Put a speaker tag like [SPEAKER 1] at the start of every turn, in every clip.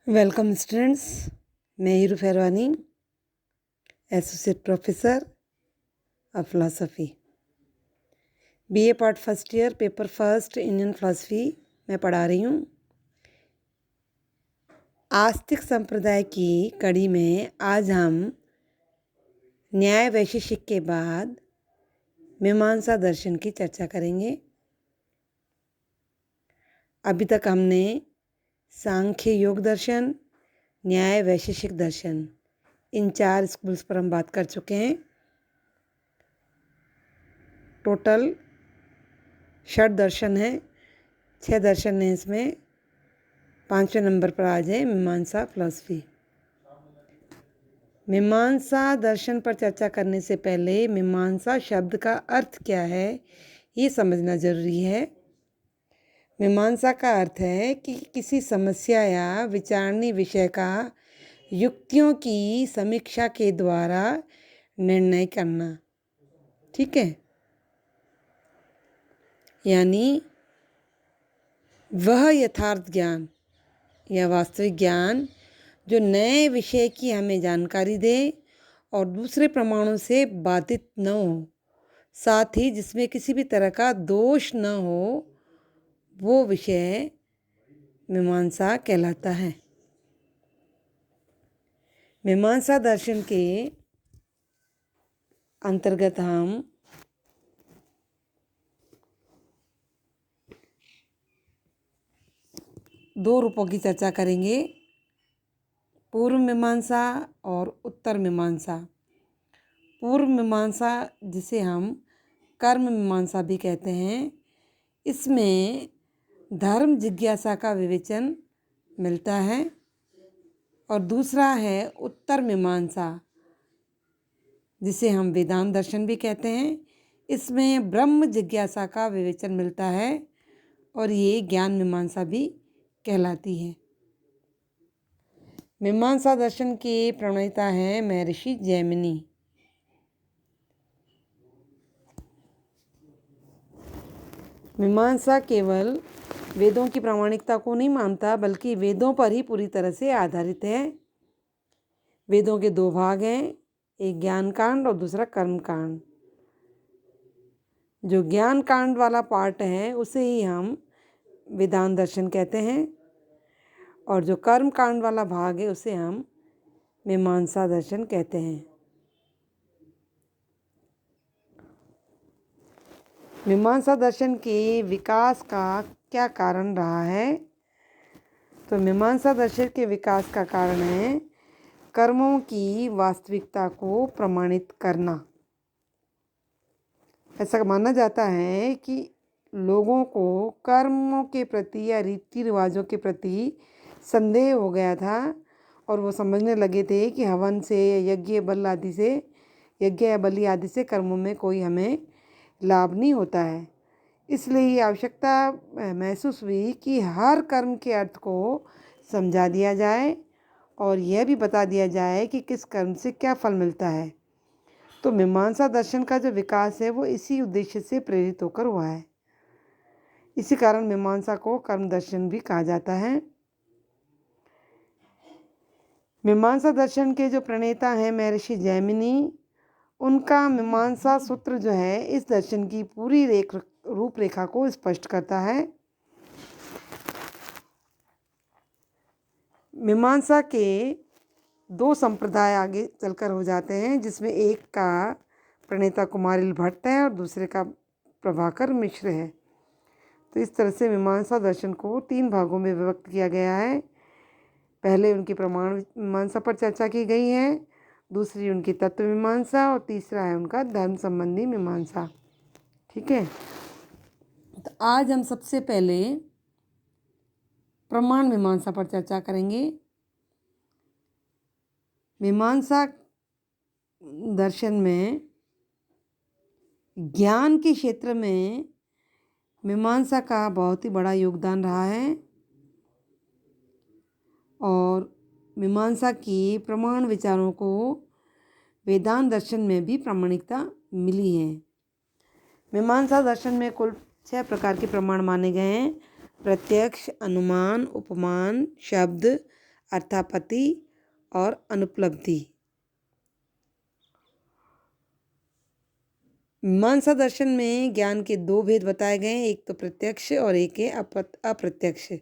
[SPEAKER 1] Welcome students, मैं Hiru Pherwani, associate professor of philosophy, BA part first year, paper first, Indian philosophy मैं पढ़ा रही हूँ। आस्तिक संप्रदाय की कड़ी में आज हम न्याय वैशेषिक के बाद मीमांसा दर्शन की चर्चा करेंगे। अभी तक हमने सांख्य योग दर्शन, न्याय वैशेषिक दर्शन, इन 4 स्कूल्स पर हम बात कर चुके हैं। टोटल 6 दर्शन हैं, 6 दर्शन हैं इसमें। 5वें नंबर पर आज है मीमांसा फिलॉसफी। मीमांसा दर्शन पर चर्चा करने से पहले मीमांसा शब्द का अर्थ क्या है ये समझना जरूरी है। मीमांसा का अर्थ है कि किसी समस्या या विचारणीय विषय का युक्तियों की समीक्षा के द्वारा निर्णय करना। ठीक है, यानी वह यथार्थ ज्ञान या वास्तविक ज्ञान जो नए विषय की हमें जानकारी दे और दूसरे प्रमाणों से बाधित न हो, साथ ही जिसमें किसी भी तरह का दोष न हो, वो विषय मीमांसा कहलाता है। मीमांसा दर्शन के अंतर्गत हम दो रूपों की चर्चा करेंगे, पूर्व मीमांसा और उत्तर मीमांसा। पूर्व मीमांसा जिसे हम कर्म मीमांसा भी कहते हैं, इसमें धर्म जिज्ञासा का विवेचन मिलता है। और दूसरा है उत्तर मीमांसा जिसे हम वेदांत दर्शन भी कहते हैं। इसमें ब्रह्म जिज्ञासा का विवेचन मिलता है और ये ज्ञान मीमांसा भी कहलाती है। मीमांसा दर्शन के प्रणेता हैं महर्षि जैमिनी। मीमांसा केवल वेदों की प्रामाणिकता को नहीं मानता, बल्कि वेदों पर ही पूरी तरह से आधारित है। वेदों के 2 भाग हैं, एक ज्ञान कांड और दूसरा कर्म कांड। जो ज्ञान कांड वाला पार्ट है उसे ही हम वेदांत दर्शन कहते हैं, और जो कर्म कांड वाला भाग है उसे हम मीमांसा दर्शन कहते हैं। मीमांसा दर्शन के विकास का क्या कारण रहा है? तो मीमांसा दर्शन के विकास का कारण है कर्मों की वास्तविकता को प्रमाणित करना। ऐसा माना जाता है कि लोगों को कर्मों के प्रति या रीति रिवाजों के प्रति संदेह हो गया था और वो समझने लगे थे कि हवन से, यज्ञ या बलि आदि से कर्मों में कोई हमें लाभ नहीं होता है। इसलिए ये आवश्यकता महसूस हुई कि हर कर्म के अर्थ को समझा दिया जाए और यह भी बता दिया जाए कि किस कर्म से क्या फल मिलता है। तो मीमांसा दर्शन का जो विकास है वो इसी उद्देश्य से प्रेरित होकर हुआ है। इसी कारण मीमांसा को कर्म दर्शन भी कहा जाता है। मीमांसा दर्शन के जो प्रणेता हैं महर्षि जैमिनी, उनका मीमांसा सूत्र जो है इस दर्शन की पूरी रूपरेखा को स्पष्ट करता है। मीमांसा के 2 संप्रदाय आगे चलकर हो जाते हैं, जिसमें एक का प्रणेता कुमारिल भट्ट है और दूसरे का प्रभाकर मिश्र है। तो इस तरह से मीमांसा दर्शन को 3 भागों में विभक्त किया गया है। पहले उनकी प्रमाण मीमांसा पर चर्चा की गई है, दूसरी उनकी तत्व मीमांसा और तीसरा है उनका धर्म संबंधी मीमांसा। ठीक है, तो आज हम सबसे पहले प्रमाण मीमांसा पर चर्चा करेंगे। मीमांसा दर्शन में ज्ञान के क्षेत्र में मीमांसा का बहुत ही बड़ा योगदान रहा है और मीमांसा की प्रमाण विचारों को वेदांत दर्शन में भी प्रामाणिकता मिली है। मीमांसा दर्शन में कुल 6 प्रकार के प्रमाण माने गए हैं: प्रत्यक्ष, अनुमान, उपमान, शब्द, अर्थापत्ति और अनुपलब्धि। मीमांसा दर्शन में ज्ञान के दो भेद बताए गए हैं, एक तो प्रत्यक्ष और एक है अप्रत्यक्ष।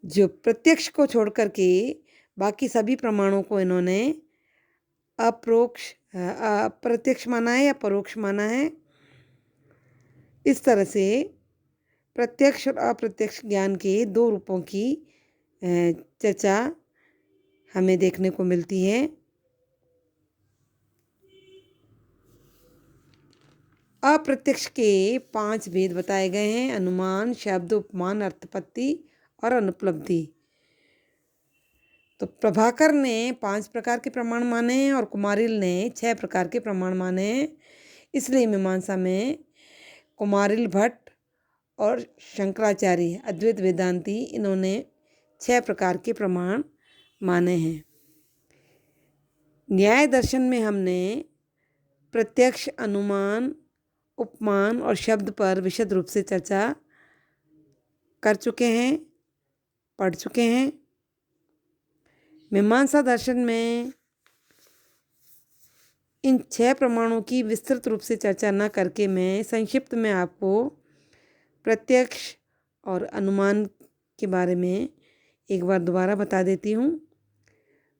[SPEAKER 1] जो प्रत्यक्ष को छोड़ करके बाकी सभी प्रमाणों को इन्होंने अप्रत्यक्ष माना है या परोक्ष माना है। इस तरह से प्रत्यक्ष और अप्रत्यक्ष ज्ञान के दो रूपों की चर्चा हमें देखने को मिलती है। अप्रत्यक्ष के 5 भेद बताए गए हैं, अनुमान, शब्द, उपमान, अर्थपत्ति और अनुपलब्धि। तो प्रभाकर ने 5 प्रकार के प्रमाण माने हैं और कुमारिल ने 6 प्रकार के प्रमाण माने हैं। इसलिए मीमांसा में कुमारिल भट्ट और शंकराचार्य अद्वैत वेदांती इन्होंने 6 प्रकार के प्रमाण माने हैं। न्याय दर्शन में हमने प्रत्यक्ष, अनुमान, उपमान और शब्द पर विशद रूप से चर्चा कर चुके हैं, पढ़ चुके हैं। मीमांसा दर्शन में इन 6 प्रमाणों की विस्तृत रूप से चर्चा न करके मैं संक्षिप्त में आपको प्रत्यक्ष और अनुमान के बारे में एक बार दोबारा बता देती हूँ।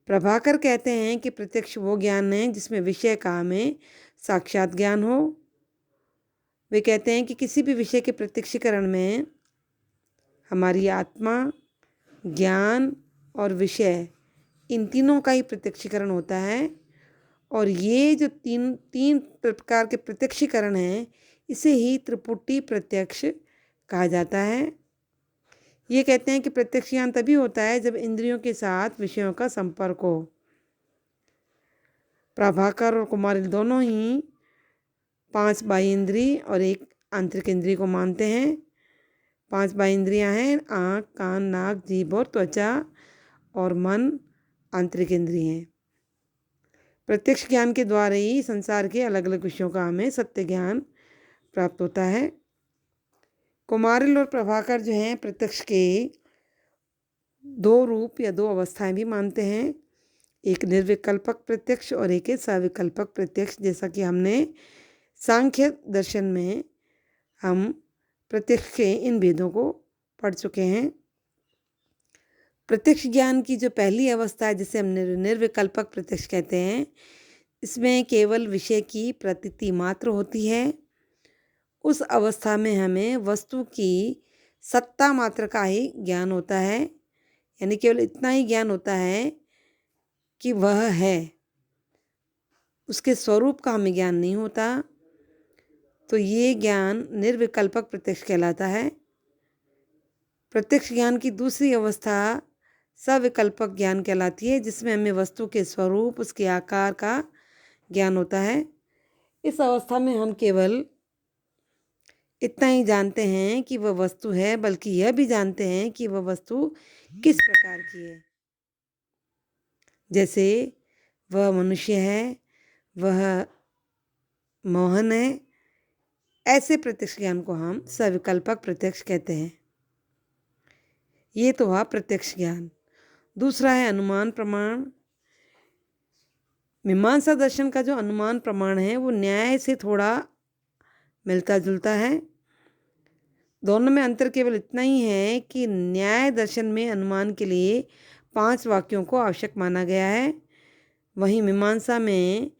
[SPEAKER 1] प्रभाकर कहते हैं कि प्रत्यक्ष वो ज्ञान है जिसमें विषय का हमें साक्षात ज्ञान हो। वे कहते हैं कि किसी भी विषय के प्रत्यक्षीकरण में हमारी आत्मा, ज्ञान और विषय, इन तीनों का ही प्रत्यक्षीकरण होता है। और ये जो तीन प्रकार के प्रत्यक्षीकरण हैं, इसे ही त्रिपुटी प्रत्यक्ष कहा जाता है। ये कहते हैं कि प्रत्यक्ष ज्ञान तभी होता है जब इंद्रियों के साथ विषयों का संपर्क हो। प्रभाकर और कुमारिल दोनों ही 5 बाह्य इंद्रिय और 1 आंतरिक इंद्रिय को मानते हैं। 5 बाह्य इंद्रियां हैं, आँख, कान, नाक, जीभ और त्वचा, और मन आंतरिक इंद्रिय हैं। प्रत्यक्ष ज्ञान के द्वारा ही संसार के अलग अलग विषयों का हमें सत्य ज्ञान प्राप्त होता है। कुमारिल और प्रभाकर जो हैं प्रत्यक्ष के 2 रूप या 2 अवस्थाएं भी मानते हैं, एक निर्विकल्पक प्रत्यक्ष और एक है सविकल्पक प्रत्यक्ष। जैसा कि हमने सांख्य दर्शन में हम प्रत्यक्ष के इन भेदों को पढ़ चुके हैं। प्रत्यक्ष ज्ञान की जो पहली अवस्था है जिसे हम निर्विकल्पक प्रत्यक्ष कहते हैं, इसमें केवल विषय की प्रतीति मात्र होती है। उस अवस्था में हमें वस्तु की सत्ता मात्र का ही ज्ञान होता है, यानी केवल इतना ही ज्ञान होता है कि वह है, उसके स्वरूप का हमें ज्ञान नहीं होता। तो ये ज्ञान निर्विकल्पक प्रत्यक्ष कहलाता है। प्रत्यक्ष ज्ञान की दूसरी अवस्था सविकल्पक ज्ञान कहलाती है, जिसमें हमें वस्तु के स्वरूप, उसके आकार का ज्ञान होता है। इस अवस्था में हम केवल इतना ही जानते हैं कि वह वस्तु है, बल्कि यह भी जानते हैं कि वह वस्तु किस प्रकार की है। जैसे वह मनुष्य है, वह मोहन है। ऐसे प्रत्यक्ष ज्ञान को हम सविकल्पक प्रत्यक्ष कहते हैं। ये तो हुआ प्रत्यक्ष ज्ञान। दूसरा है अनुमान प्रमाण। मीमांसा दर्शन का जो अनुमान प्रमाण है वो न्याय से थोड़ा मिलता जुलता है। दोनों में अंतर केवल इतना ही है कि न्याय दर्शन में अनुमान के लिए 5 वाक्यों को आवश्यक माना गया है, वहीं मीमांसा में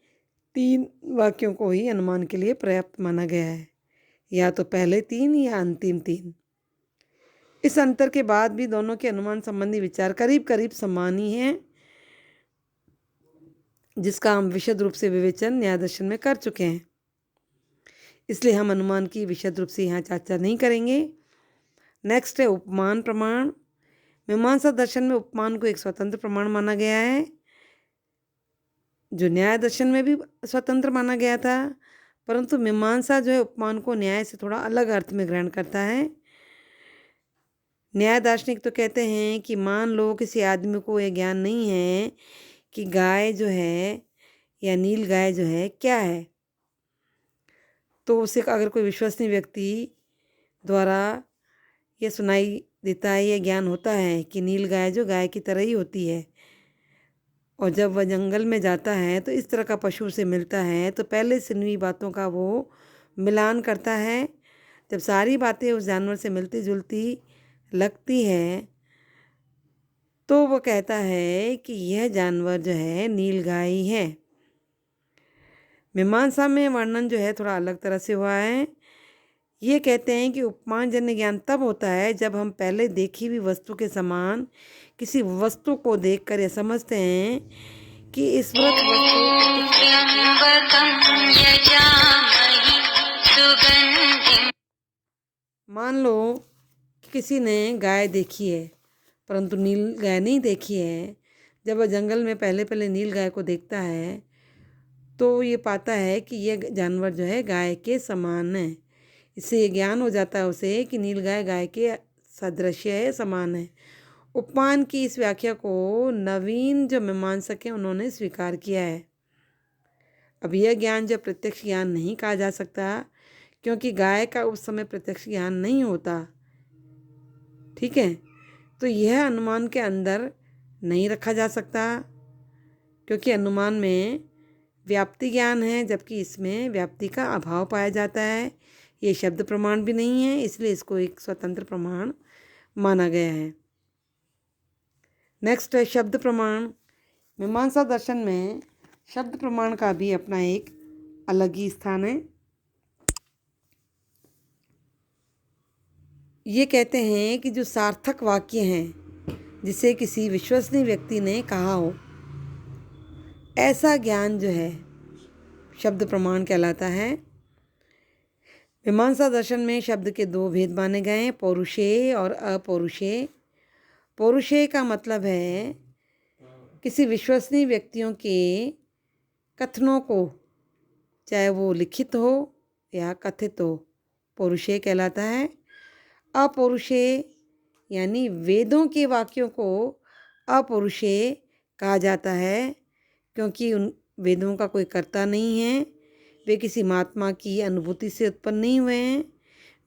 [SPEAKER 1] 3 वाक्यों को ही अनुमान के लिए पर्याप्त माना गया है, या तो पहले 3 या अंतिम 3। इस अंतर के बाद भी दोनों के अनुमान संबंधी विचार करीब करीब समान ही हैं, जिसका हम विशद रूप से विवेचन न्याय दर्शन में कर चुके हैं। इसलिए हम अनुमान की विशद रूप से यहाँ चर्चा नहीं करेंगे। नेक्स्ट है उपमान प्रमाण। मीमांसा दर्शन में उपमान को एक स्वतंत्र प्रमाण माना गया है, जो न्याय दर्शन में भी स्वतंत्र माना गया था, परंतु मीमांसा जो है उपमान को न्याय से थोड़ा अलग अर्थ में ग्रहण करता है। न्याय दार्शनिक तो कहते हैं कि मान लो किसी आदमी को यह ज्ञान नहीं है कि गाय जो है या नील गाय जो है क्या है, तो उसे अगर कोई विश्वसनीय व्यक्ति द्वारा यह सुनाई देता है, यह ज्ञान होता है कि नील गाय जो गाय की तरह ही होती है। और जब वह जंगल में जाता है तो इस तरह का पशु से मिलता है तो पहले सुनी बातों का वो मिलान करता है। जब सारी बातें उस जानवर से मिलती जुलती लगती है तो वो कहता है कि यह जानवर जो है नील गाय ही है। मीमांसा में वर्णन जो है थोड़ा अलग तरह से हुआ है। ये कहते हैं कि उपमानजन्य ज्ञान तब होता है जब हम पहले देखी हुई वस्तु के समान किसी वस्तु को देखकर यह समझते हैं कि स्मृत मान लो कि किसी ने गाय देखी है परंतु नील गाय नहीं देखी है। जब वह जंगल में पहले पहले नील गाय को देखता है तो ये पाता है कि यह जानवर जो है गाय के समान है। इससे ये ज्ञान हो जाता है उसे कि नील गाय गाय के सदृश है, समान है। उपमान की इस व्याख्या को नवीन जो मीमांसक हैं उन्होंने स्वीकार किया है। अब यह ज्ञान जो प्रत्यक्ष ज्ञान नहीं कहा जा सकता क्योंकि गाय का उस समय प्रत्यक्ष ज्ञान नहीं होता। ठीक है, तो यह अनुमान के अंदर नहीं रखा जा सकता क्योंकि अनुमान में व्याप्ति ज्ञान है जबकि इसमें व्याप्ति का अभाव पाया जाता है। ये शब्द प्रमाण भी नहीं है, इसलिए इसको एक स्वतंत्र प्रमाण माना गया है। नेक्स्ट है शब्द प्रमाण। मीमांसा दर्शन में शब्द प्रमाण का भी अपना एक अलग ही स्थान है। ये कहते हैं कि जो सार्थक वाक्य हैं जिसे किसी विश्वसनीय व्यक्ति ने कहा हो, ऐसा ज्ञान जो है शब्द प्रमाण कहलाता है। मीमांसा दर्शन में शब्द के दो भेद माने गए हैं, पौरुषेय और अपौरुषेय। पौरुषेय का मतलब है किसी विश्वसनीय व्यक्तियों के कथनों को, चाहे वो लिखित हो या कथित हो, पौरुषेय कहलाता है। अपौरुषेय यानी वेदों के वाक्यों को अपौरुषेय कहा जाता है क्योंकि उन वेदों का कोई कर्ता नहीं है, वे किसी महात्मा की अनुभूति से उत्पन्न नहीं हुए हैं,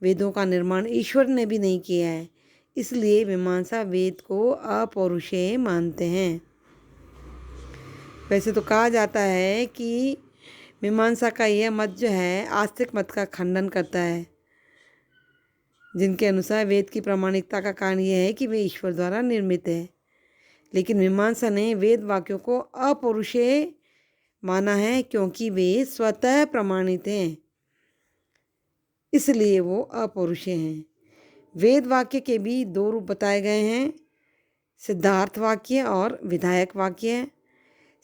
[SPEAKER 1] वेदों का निर्माण ईश्वर ने भी नहीं किया है, इसलिए मीमांसा वेद को अपौरुषेय मानते हैं। वैसे तो कहा जाता है कि मीमांसा का यह मत जो है आस्तिक मत का खंडन करता है, जिनके अनुसार वेद की प्रामाणिकता का कारण यह है कि वे ईश्वर द्वारा निर्मित है। लेकिन मीमांसा ने वेद वाक्यों को अपौरुषेय माना है क्योंकि वे स्वतः प्रमाणित हैं, इसलिए वो अपौरुषेय हैं। वेद वाक्य के भी दो रूप बताए गए हैं, सिद्धार्थ वाक्य और विधायक वाक्य।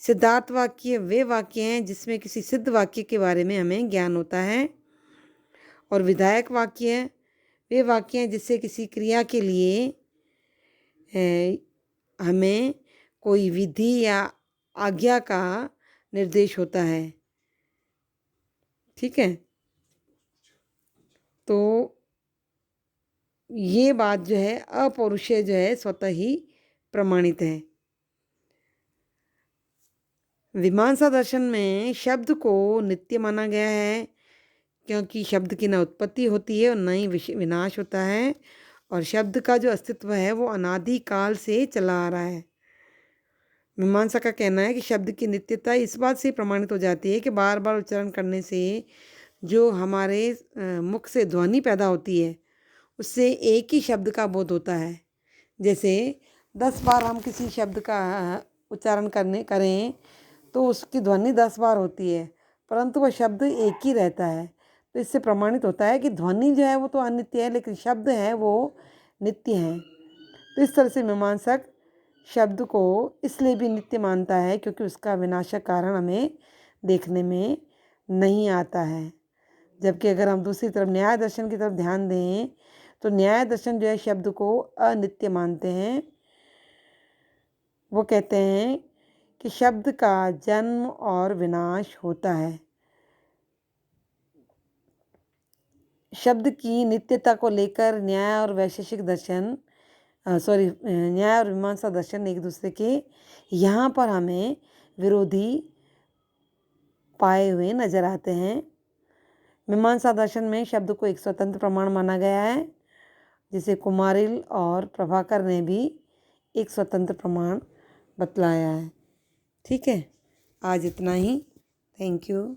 [SPEAKER 1] सिद्धार्थ वाक्य वे वाक्य हैं जिसमें किसी सिद्ध वाक्य के बारे में हमें ज्ञान होता है, और विधायक वाक्य वे वाक्य हैं जिससे किसी क्रिया के लिए हमें कोई विधि या आज्ञा का निर्देश होता है। ठीक है, तो ये बात जो है अपौरुषेय जो है स्वतः ही प्रमाणित है। मीमांसा दर्शन में शब्द को नित्य माना गया है क्योंकि शब्द की न उत्पत्ति होती है और न ही विनाश होता है, और शब्द का जो अस्तित्व है वो अनादि काल से चला आ रहा है। मीमांसा का कहना है कि शब्द की नित्यता इस बात से प्रमाणित हो जाती है कि बार बार उच्चारण करने से जो हमारे मुख से ध्वनि पैदा होती है उससे एक ही शब्द का बोध होता है। जैसे 10 बार हम किसी शब्द का उच्चारण करें तो उसकी ध्वनि 10 बार होती है परंतु वह शब्द एक ही रहता है। तो इससे प्रमाणित होता है कि ध्वनि जो है वो तो अनित्य है लेकिन शब्द है वो नित्य है। तो इस तरह से मीमांसक शब्द को इसलिए भी नित्य मानता है क्योंकि उसका विनाशक कारण हमें देखने में नहीं आता है। जबकि अगर हम दूसरी तरफ न्याय दर्शन की तरफ ध्यान दें तो न्याय दर्शन जो है शब्द को अनित्य मानते हैं। वो कहते हैं कि शब्द का जन्म और विनाश होता है। शब्द की नित्यता को लेकर न्याय और वैशेषिक दर्शन न्याय और मीमांसा दर्शन एक दूसरे के यहाँ पर हमें विरोधी पाए हुए नजर आते हैं। मीमांसा दर्शन में शब्द को एक स्वतंत्र प्रमाण माना गया है, जिसे कुमारिल और प्रभाकर ने भी एक स्वतंत्र प्रमाण बतलाया है। ठीक है, आज इतना ही। Thank you.